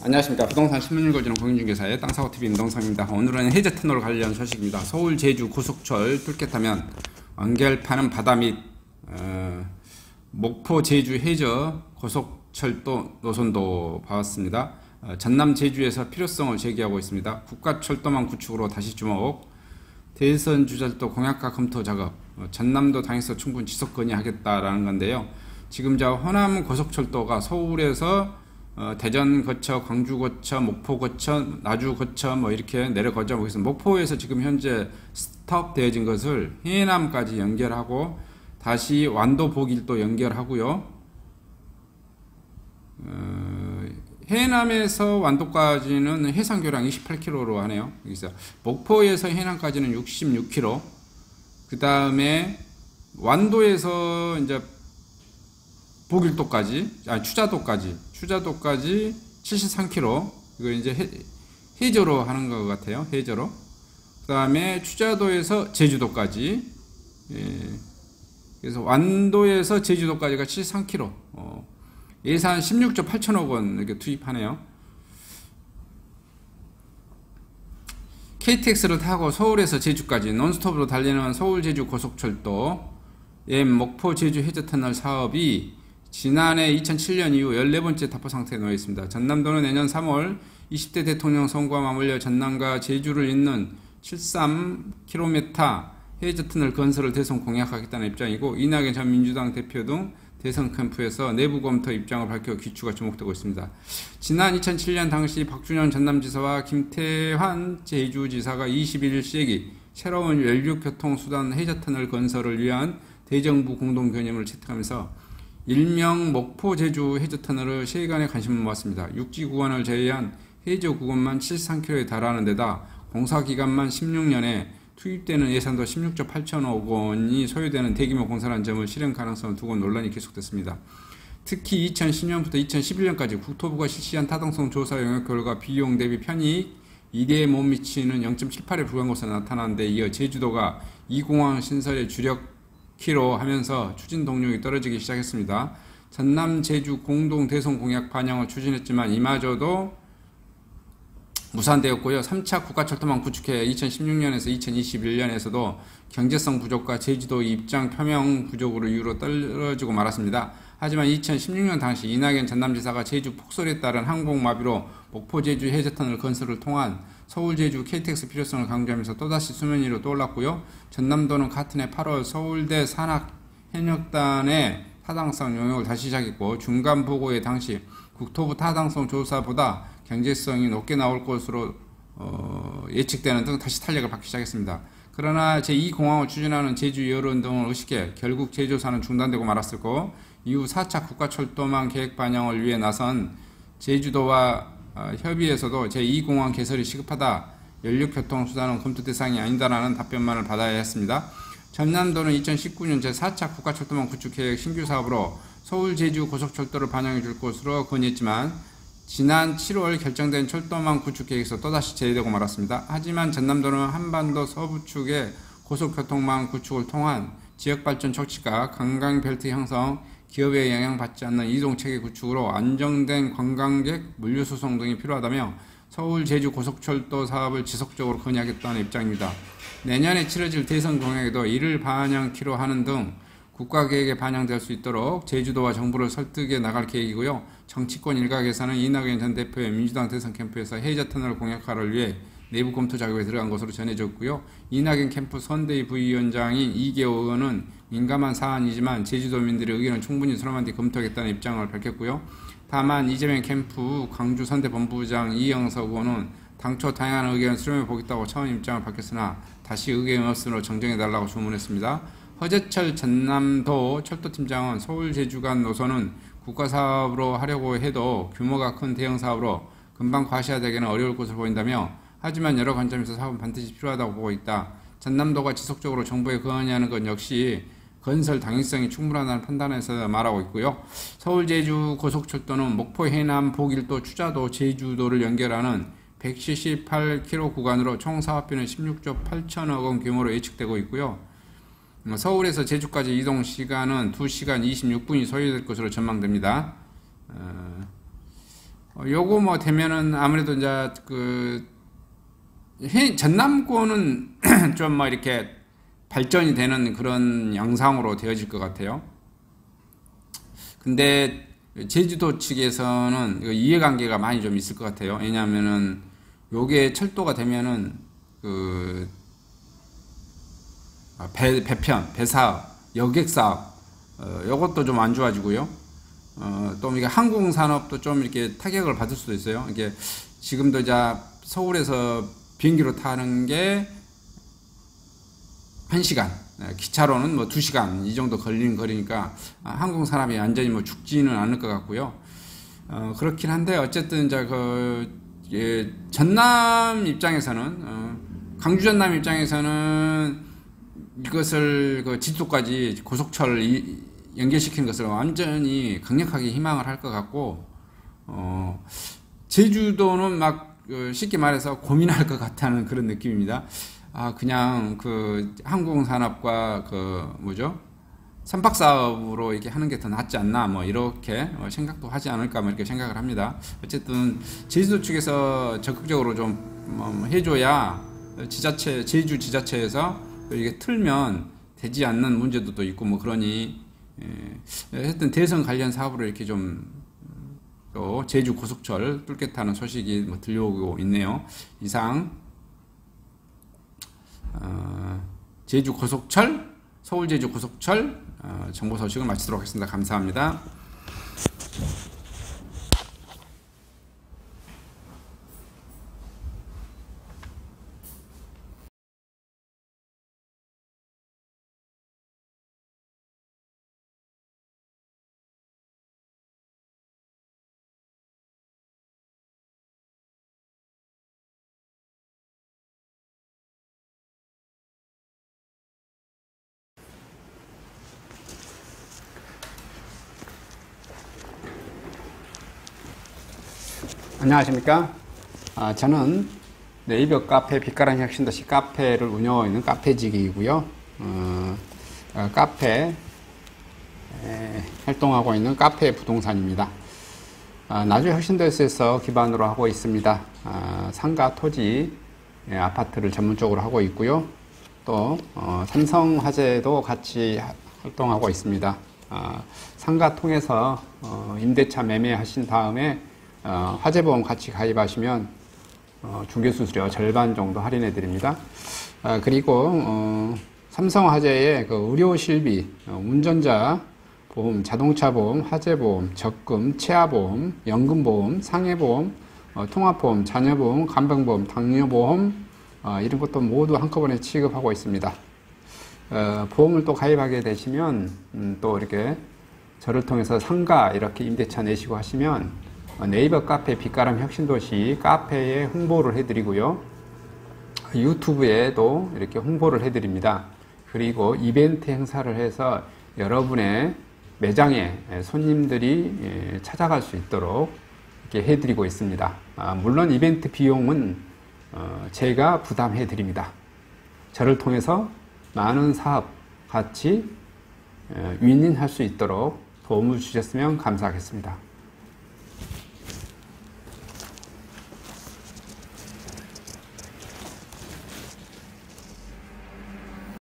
안녕하십니까. 부동산 신문 읽어주는 공인중개사의 땅사고TV 임동성입니다. 오늘은 해저 터널 관련 소식입니다. 서울 제주 고속철 뚫겠다면 연결파는 바다 및 목포 제주 해저 고속철도 노선도 봐왔습니다. 전남 제주에서 필요성을 제기하고 있습니다. 국가철도망 구축으로 다시 주목. 대선 주절도 공약화 검토 작업. 전남도 당에서 충분 지속 건의하겠다라는 건데요. 지금 저 호남 고속철도가 서울에서 대전 거쳐, 광주 거쳐, 목포 거쳐, 나주 거쳐 뭐 이렇게 내려가죠. 그래서 목포에서 지금 현재 스톱 되어진 것을 해남까지 연결하고 다시 완도 보길도 연결하고요. 해남에서 완도까지는 해상교량 28km로 하네요. 그래서 목포에서 해남까지는 66km. 그 다음에 완도에서 이제 보길도까지, 추자도까지 73km. 이거 이제 해저로 하는 것 같아요. 해저로. 그 다음에 추자도에서 제주도까지. 그래서 완도에서 제주도까지가 73km. 예산 16조 8천억 원 이렇게 투입하네요. KTX를 타고 서울에서 제주까지 논스톱으로 달리는 서울 제주 고속철도 목포 제주 해저터널 사업이 지난해 2007년 이후 14번째 답보 상태에 놓여 있습니다. 전남도는 내년 3월 20대 대통령 선거와 맞물려 전남과 제주를 잇는 73km 해저터널 건설을 대선 공약하겠다는 입장이고, 이낙연 전 민주당 대표 등 대선 캠프에서 내부 검토 입장을 밝혀 귀추가 주목되고 있습니다. 지난 2007년 당시 박준현 전남지사와 김태환 제주지사가 21세기 새로운 연륙교통수단 해저터널 건설을 위한 대정부 공동개념을 채택하면서 일명 목포 제주 해저터널을 세간의 관심을 모았습니다. 육지 구간을 제외한 해저 구간만 73km에 달하는 데다 공사기간만 16년에 투입되는 예산도 16조 8천억 원이 소요되는 대규모 공사라는 점을 실행 가능성을 두고 논란이 계속됐습니다. 특히 2010년부터 2011년까지 국토부가 실시한 타당성 조사 영역 결과 비용 대비 편익 1위에 못 미치는 0.78에 불과한 것으로 나타나는데, 이어 제주도가 이 공항 신설에 주력키로 하면서 추진 동력이 떨어지기 시작했습니다. 전남 제주 공동 대선 공약 반영을 추진했지만 이마저도 무산되었고요. 3차 국가철도망 구축해 2016년에서 2021년에서도 경제성 부족과 제주도 입장 표명 부족으로 이유로 떨어지고 말았습니다. 하지만 2016년 당시 이낙연 전남지사가 제주 폭설에 따른 항공마비로 목포 제주 해저터널 건설을 통한 서울 제주 KTX 필요성을 강조하면서 또다시 수면 위로 떠올랐고요. 전남도는 같은 해 8월 서울대 산학협력단의 타당성 용역을 다시 시작했고, 중간 보고에 당시 국토부 타당성 조사보다 경제성이 높게 나올 것으로 예측되는 등 다시 탄력을 받기 시작했습니다. 그러나 제2공항을 추진하는 제주 여론 등을 의식해 결국 제조사는 중단되고 말았었고, 이후 4차 국가철도망 계획 반영을 위해 나선 제주도와 협의에서도 제2공항 개설이 시급하다, 연륙교통수단은 검토 대상이 아니다라는 답변만을 받아야 했습니다. 전남도는 2019년 제4차 국가철도망 구축계획 신규 사업으로 서울 제주 고속철도를 반영해 줄 것으로 건의했지만 지난 7월 결정된 철도망 구축 계획에서 또다시 제외되고 말았습니다. 하지만 전남도는 한반도 서부축의 고속교통망 구축을 통한 지역발전 촉진과 관광벨트 형성, 기업에 영향받지 않는 이동체계 구축으로 안정된 관광객, 물류 수송 등이 필요하다며 서울 제주 고속철도 사업을 지속적으로 건의하겠다는 입장입니다. 내년에 치러질 대선 공약에도 이를 반영키로 하는 등 국가계획에 반영될 수 있도록 제주도와 정부를 설득해 나갈 계획이고요. 정치권 일각에서는 이낙연 전 대표의 민주당 대선 캠프에서 해저터널 공약화를 위해 내부 검토 작업에 들어간 것으로 전해졌고요. 이낙연 캠프 선대위 부위원장인 이계호 의원은 민감한 사안이지만 제주도민들의 의견을 충분히 수렴한 뒤 검토하겠다는 입장을 밝혔고요. 다만 이재명 캠프 광주 선대본부장 이영석 의원은 당초 다양한 의견을 수렴해 보겠다고 처음 입장을 밝혔으나 다시 의견 없음으로 정정해달라고 주문했습니다. 허재철 전남도 철도팀장은 서울 제주 간 노선은 국가사업으로 하려고 해도 규모가 큰 대형사업으로 금방 과시화되기는 어려울 것으로 보인다며, 하지만 여러 관점에서 사업은 반드시 필요하다고 보고 있다. 전남도가 지속적으로 정부에 건의하는 것 역시 건설 당위성이 충분하다는 판단에서 말하고 있고요. 서울 제주 고속철도는 목포 해남 보길도 추자도 제주도를 연결하는 178km 구간으로 총 사업비는 16조 8천억 원 규모로 예측되고 있고요. 서울에서 제주까지 이동 시간은 2시간 26분이 소요될 것으로 전망됩니다. 요거 뭐 되면은 아무래도 이제 전남권은 좀 뭐 이렇게 발전이 되는 그런 양상으로 되어질 것 같아요. 근데 제주도 측에서는 이해관계가 많이 좀 있을 것 같아요. 왜냐하면은 요게 철도가 되면은 배편, 배사업, 여객사업, 요것도 좀 안 좋아지고요. 또 이게 항공산업도 좀 이렇게 타격을 받을 수도 있어요. 이게 지금도 이제 서울에서 비행기로 타는 게 1시간, 기차로는 뭐 2시간 이 정도 걸리는 거리니까 항공산업이 완전히 뭐 죽지는 않을 것 같고요. 그렇긴 한데 어쨌든 이제 전남 입장에서는 광주 전남 입장에서는 이것을 지도까지 고속철 연결시키는 것을 완전히 강력하게 희망을 할 것 같고, 제주도는 막 쉽게 말해서 고민할 것 같다는 그런 느낌입니다. 그냥 항공산업과 선박사업으로 이렇게 하는 게 더 낫지 않나, 뭐, 이렇게 생각도 하지 않을까, 뭐, 이렇게 생각을 합니다. 어쨌든, 제주도 측에서 적극적으로 좀 해줘야, 제주 지자체에서 이게 틀면 되지 않는 문제도 또 있고, 뭐, 그러니, 하여튼 대선 관련 사업으로 이렇게 또 제주 고속철 뚫겠다는 소식이 뭐 들려오고 있네요. 이상, 제주 고속철, 서울 제주 고속철 정보 소식을 마치도록 하겠습니다. 감사합니다. 안녕하십니까. 저는 네이버 카페 빛가람 혁신도시 카페를 운영하고 있는 카페직이고요. 카페 활동하고 있는 카페 부동산입니다. 나주 혁신도시에서 기반으로 하고 있습니다. 상가, 토지, 아파트를 전문적으로 하고 있고요. 또 삼성화재도 같이 활동하고 있습니다. 상가 통해서 임대차 매매하신 다음에 화재보험 같이 가입하시면 중개수수료 절반 정도 할인해 드립니다. 그리고 삼성화재의 의료실비, 운전자 보험, 자동차 보험, 화재보험, 적금, 치아보험, 연금보험, 상해보험, 통합보험, 자녀보험, 간병보험, 당뇨보험 이런 것도 모두 한꺼번에 취급하고 있습니다. 보험을 또 가입하게 되시면 또 이렇게 저를 통해서 상가 이렇게 임대차 내시고 하시면 네이버 카페 빛가람 혁신도시 카페에 홍보를 해드리고요. 유튜브에도 이렇게 홍보를 해드립니다. 그리고 이벤트 행사를 해서 여러분의 매장에 손님들이 찾아갈 수 있도록 이렇게 해드리고 있습니다. 물론 이벤트 비용은 제가 부담해 드립니다. 저를 통해서 많은 사업 같이 윈윈할 수 있도록 도움을 주셨으면 감사하겠습니다.